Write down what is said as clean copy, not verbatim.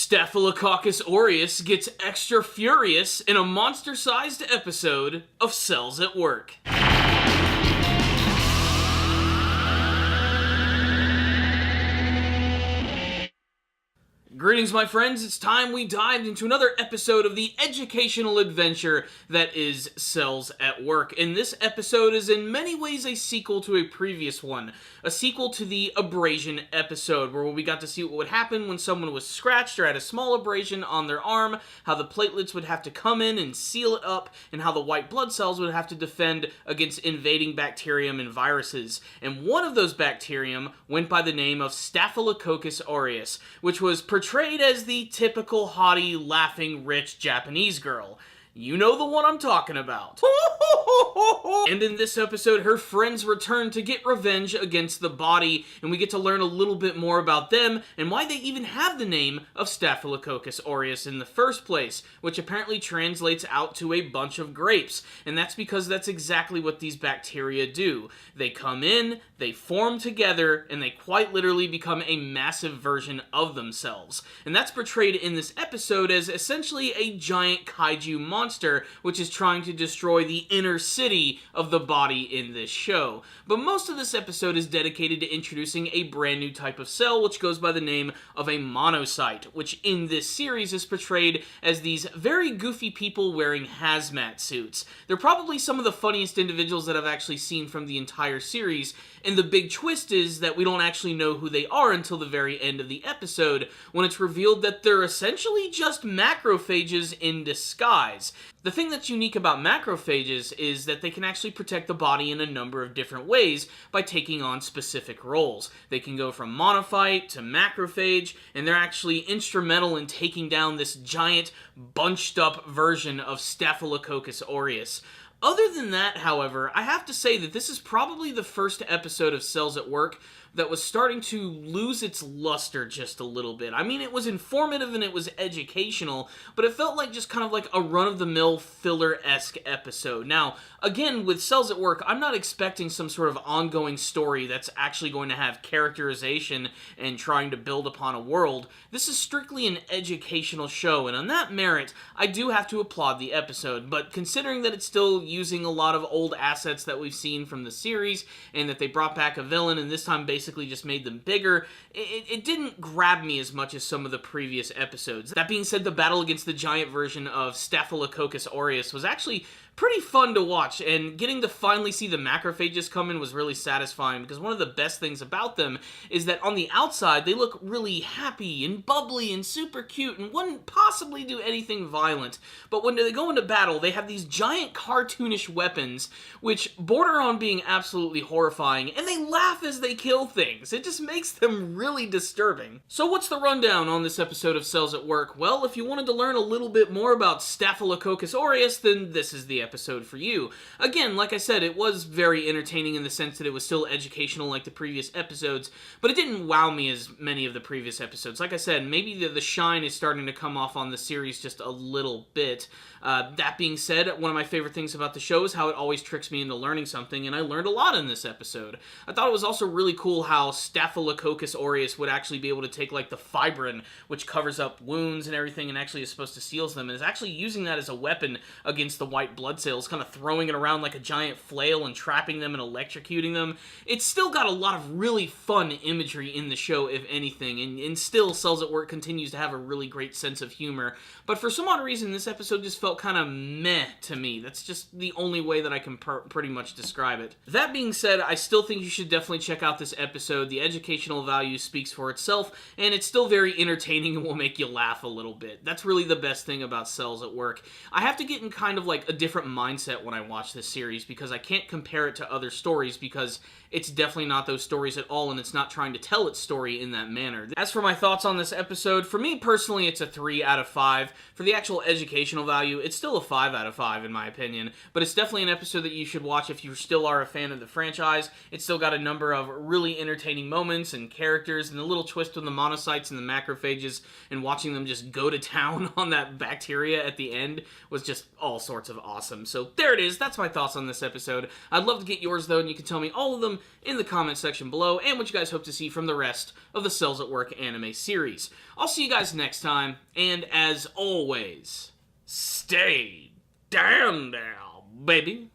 Staphylococcus Aureus gets extra furious in a monster-sized episode of Cells at Work. Greetings, my friends. It's time we dived into another episode of the educational adventure that is Cells at Work. And this episode is in many ways a sequel to a previous one. A sequel to the abrasion episode, where we got to see what would happen when someone was scratched or had a small abrasion on their arm, how the platelets would have to come in and seal it up, and how the white blood cells would have to defend against invading bacterium and viruses. And one of those bacterium went by the name of Staphylococcus Aureus, which was portrayed as the typical haughty, laughing, rich Japanese girl. You know the one I'm talking about. And in this episode, her friends return to get revenge against the body, and we get to learn a little bit more about them and why they even have the name of Staphylococcus aureus in the first place, which apparently translates out to a bunch of grapes. And that's because that's exactly what these bacteria do. They come in, they form together, and they quite literally become a massive version of themselves. And that's portrayed in this episode as essentially a giant kaiju monster, which is trying to destroy the inner city of the body in this show. But most of this episode is dedicated to introducing a brand new type of cell, which goes by the name of a monocyte, which in this series is portrayed as these very goofy people wearing hazmat suits. They're probably some of the funniest individuals that I've actually seen from the entire series, and the big twist is that we don't actually know who they are until the very end of the episode, when it's revealed that they're essentially just macrophages in disguise. The thing that's unique about macrophages is that they can actually protect the body in a number of different ways by taking on specific roles. They can go from monophyte to macrophage, and they're actually instrumental in taking down this giant, bunched up version of Staphylococcus aureus. Other than that, however, I have to say that this is probably the first episode of Cells at Work that was starting to lose its luster just a little bit. I mean, it was informative and it was educational, but it felt like just kind of like a run-of-the-mill filler-esque episode. Now, again, with Cells at Work, I'm not expecting some sort of ongoing story that's actually going to have characterization and trying to build upon a world. This is strictly an educational show, and on that merit, I do have to applaud the episode, but considering that it's still using a lot of old assets that we've seen from the series, and that they brought back a villain, and this time basically just made them bigger, it didn't grab me as much as some of the previous episodes. That being said, the battle against the giant version of Staphylococcus aureus was actually pretty fun to watch, and getting to finally see the macrophages come in was really satisfying, because one of the best things about them is that on the outside, they look really happy and bubbly and super cute and wouldn't possibly do anything violent. But when they go into battle, they have these giant cartoonish weapons, which border on being absolutely horrifying, and they laugh as they kill things. It just makes them really disturbing. So what's the rundown on this episode of Cells at Work? Well, if you wanted to learn a little bit more about Staphylococcus aureus, then this is the episode for you. Again, like I said, it was very entertaining in the sense that it was still educational like the previous episodes, but it didn't wow me as many of the previous episodes. Like I said, maybe the shine is starting to come off on the series just a little bit. That being said, one of my favorite things about the show is how it always tricks me into learning something, and I learned a lot in this episode. I thought it was also really cool how Staphylococcus aureus would actually be able to take like the fibrin, which covers up wounds and everything and actually is supposed to seal them, and is actually using that as a weapon against the white blood cells, kind of throwing it around like a giant flail and trapping them and electrocuting them. It's still got a lot of really fun imagery in the show, if anything, and still Cells at Work continues to have a really great sense of humor. But for some odd reason, this episode just felt kind of meh to me. That's just the only way that I can pretty much describe it. That being said, I still think you should definitely check out this episode. The educational value speaks for itself, and it's still very entertaining and will make you laugh a little bit. That's really the best thing about Cells at Work. I have to get in kind of like a different mindset when I watch this series, because I can't compare it to other stories, because it's definitely not those stories at all, and it's not trying to tell its story in that manner. As for my thoughts on this episode, for me personally, it's a 3 out of 5. For the actual educational value, it's still a 5 out of 5 in my opinion, but it's definitely an episode that you should watch if you still are a fan of the franchise. It's still got a number of really entertaining moments and characters, and the little twist with the monocytes and the macrophages, and watching them just go to town on that bacteria at the end was just all sorts of awesome. awesome. So there it is. That's my thoughts on this episode. I'd love to get yours, though, and you can tell me all of them in the comment section below, and what you guys hope to see from the rest of the Cells at Work anime series. I'll see you guys next time, and as always, stay down, baby.